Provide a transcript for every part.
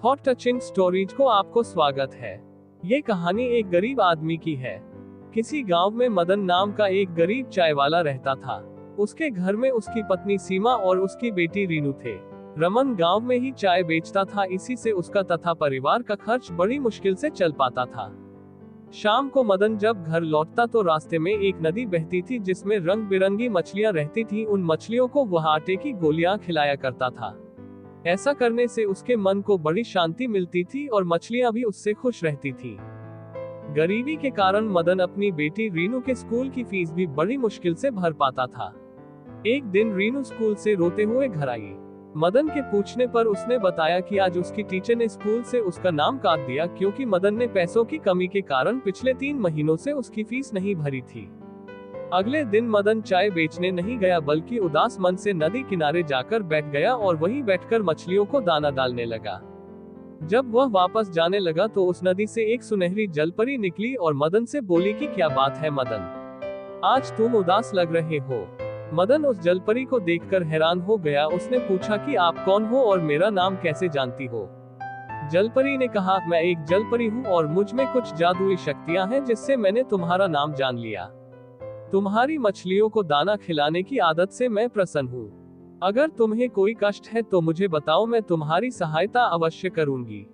Hot touching stories को आपको स्वागत है। ये कहानी एक गरीब आदमी की है। किसी गांव में मदन नाम का एक गरीब चाय वाला रहता था। उसके घर में उसकी पत्नी सीमा और उसकी बेटी रीनू थे। रमन गांव में ही चाय बेचता था, इसी से उसका तथा परिवार का खर्च बड़ी मुश्किल से चल पाता था। शाम को मदन जब घर लौटता तो रास्ते में एक नदी बहती थी जिसमें रंग बिरंगी मछलियां रहती थी। उन मछलियों को वह आटे की गोलियां खिलाया करता था। ऐसा करने से उसके मन को बड़ी शांति मिलती थी और मछलियां भी उससे खुश रहती थी। गरीबी के कारण मदन अपनी बेटी रीनू के स्कूल की फीस भी बड़ी मुश्किल से भर पाता था। एक दिन रीनू स्कूल से रोते हुए घर आई। मदन के पूछने पर उसने बताया कि आज उसकी टीचर ने स्कूल से उसका नाम काट दिया क्योंकि मदन ने पैसों की कमी के कारण पिछले 3 महीनों से उसकी फीस नहीं भरी थी। अगले दिन मदन चाय बेचने नहीं गया बल्कि उदास मन से नदी किनारे जाकर बैठ गया और वहीं बैठकर मछलियों को दाना डालने लगा। जब वह वापस जाने लगा तो उस नदी से एक सुनहरी जलपरी निकली और मदन से बोली कि क्या बात है मदन, आज तुम उदास लग रहे हो। मदन उस जलपरी को देखकर हैरान हो गया। उसने पूछा कि आप कौन हो और मेरा नाम कैसे जानती हो। जलपरी ने कहा, मैं एक जलपरी हूँ और मुझ में कुछ जादुई शक्तियाँ हैं जिससे मैंने तुम्हारा नाम जान लिया। तुम्हारी मछलियों को दाना खिलाने की आदत से मैं प्रसन्न हूँ। अगर तुम्हें कोई कष्ट है तो मुझे बताओ, मैं तुम्हारी सहायता अवश्य करूंगी।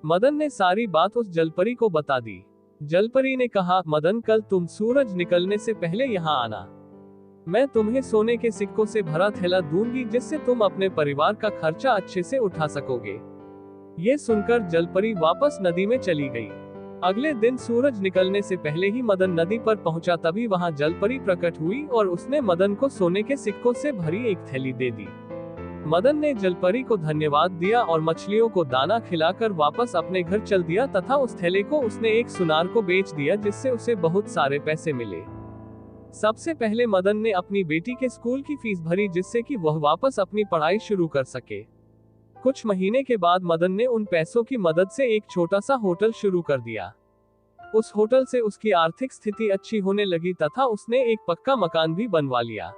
मदन ने सारी बात उस जलपरी को बता दी। जलपरी ने कहा, मदन कल तुम सूरज निकलने से पहले यहाँ आना। मैं तुम्हें सोने के सिक्कों से भरा थैला दूंगी जिससे तुम अपने परिवार का खर्चा अच्छे से उठा सकोगे। ये सुनकर जलपरी वापस नदी में चली गई। अगले दिन सूरज निकलने से पहले ही मदन नदी पर पहुंचा, तभी वहां जलपरी प्रकट हुई और उसने मदन को सोने के सिक्कों से भरी एक थैली दे दी। मदन ने जलपरी को धन्यवाद दिया और मछलियों को दाना खिलाकर वापस अपने घर चल दिया तथा उस थैले को उसने एक सुनार को बेच दिया जिससे उसे बहुत सारे पैसे मिले। सबसे पहले मदन ने अपनी बेटी के स्कूल की फीस भरी जिससे कि वह वापस अपनी पढ़ाई शुरू कर सके। कुछ महीने के बाद मदन ने उन पैसों की मदद से एक छोटा सा होटल शुरू कर दिया। उस होटल से उसकी आर्थिक स्थिति अच्छी होने लगी तथा उसने एक पक्का मकान भी बनवा लिया।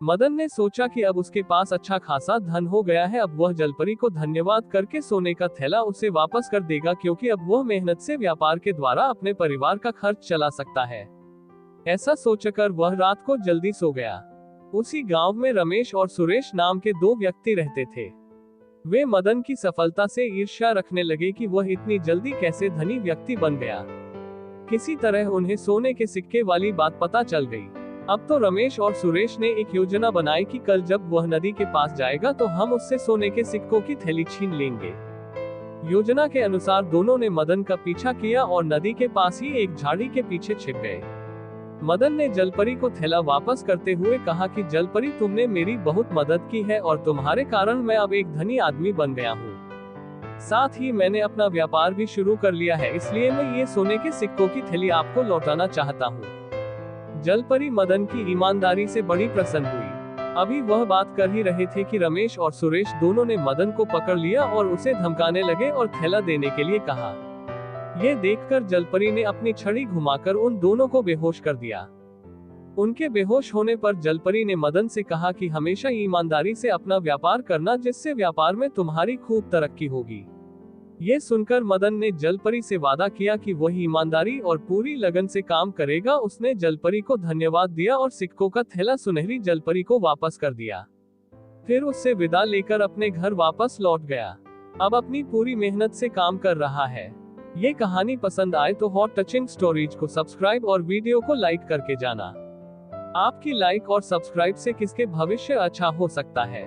मदन ने सोचा कि अब उसके पास अच्छा खासा धन हो गया है, अब वह जलपरी को धन्यवाद करके सोने का थैला उसे वापस कर देगा क्योंकि अब वह मेहनत से व्यापार के द्वारा अपने परिवार का खर्च चला सकता है। ऐसा सोचकर वह रात को जल्दी सो गया। उसी गांव में रमेश और सुरेश नाम के 2 व्यक्ति रहते थे। वे मदन की सफलता से ईर्ष्या रखने लगे कि वह इतनी जल्दी कैसे धनी व्यक्ति बन गया। किसी तरह उन्हें सोने के सिक्के वाली बात पता चल गई। अब तो रमेश और सुरेश ने एक योजना बनाई कि कल जब वह नदी के पास जाएगा तो हम उससे सोने के सिक्कों की थैली छीन लेंगे। योजना के अनुसार दोनों ने मदन का पीछा किया और नदी के पास ही एक झाड़ी के पीछे छिप गए। मदन ने जलपरी को थैला वापस करते हुए कहा कि जलपरी, तुमने मेरी बहुत मदद की है और तुम्हारे कारण मैं अब एक धनी आदमी बन गया हूँ। साथ ही मैंने अपना व्यापार भी शुरू कर लिया है, इसलिए मैं ये सोने के सिक्कों की थैली आपको लौटाना चाहता हूँ। जलपरी मदन की ईमानदारी से बड़ी प्रसन्न हुई। अभी वह बात कर ही रहे थे कि रमेश और सुरेश दोनों ने मदन को पकड़ लिया और उसे धमकाने लगे और थैला देने के लिए कहा। ये देखकर जलपरी ने अपनी छड़ी घुमाकर उन दोनों को बेहोश कर दिया। उनके बेहोश होने पर जलपरी ने मदन से कहा कि हमेशा ईमानदारी से अपना व्यापार करना, जिससे व्यापार में तुम्हारी खूब तरक्की होगी। ये सुनकर मदन ने जलपरी से वादा किया कि वह ईमानदारी और पूरी लगन से काम करेगा। उसने जलपरी को धन्यवाद दिया और सिक्कों का थैला सुनहरी जलपरी को वापस कर दिया। फिर उससे विदा लेकर अपने घर वापस लौट गया। अब अपनी पूरी मेहनत से काम कर रहा है। ये कहानी पसंद आए तो हॉट टचिंग स्टोरीज को सब्सक्राइब और वीडियो को लाइक करके जाना। आपकी लाइक और सब्सक्राइब से किसके भविष्य अच्छा हो सकता है।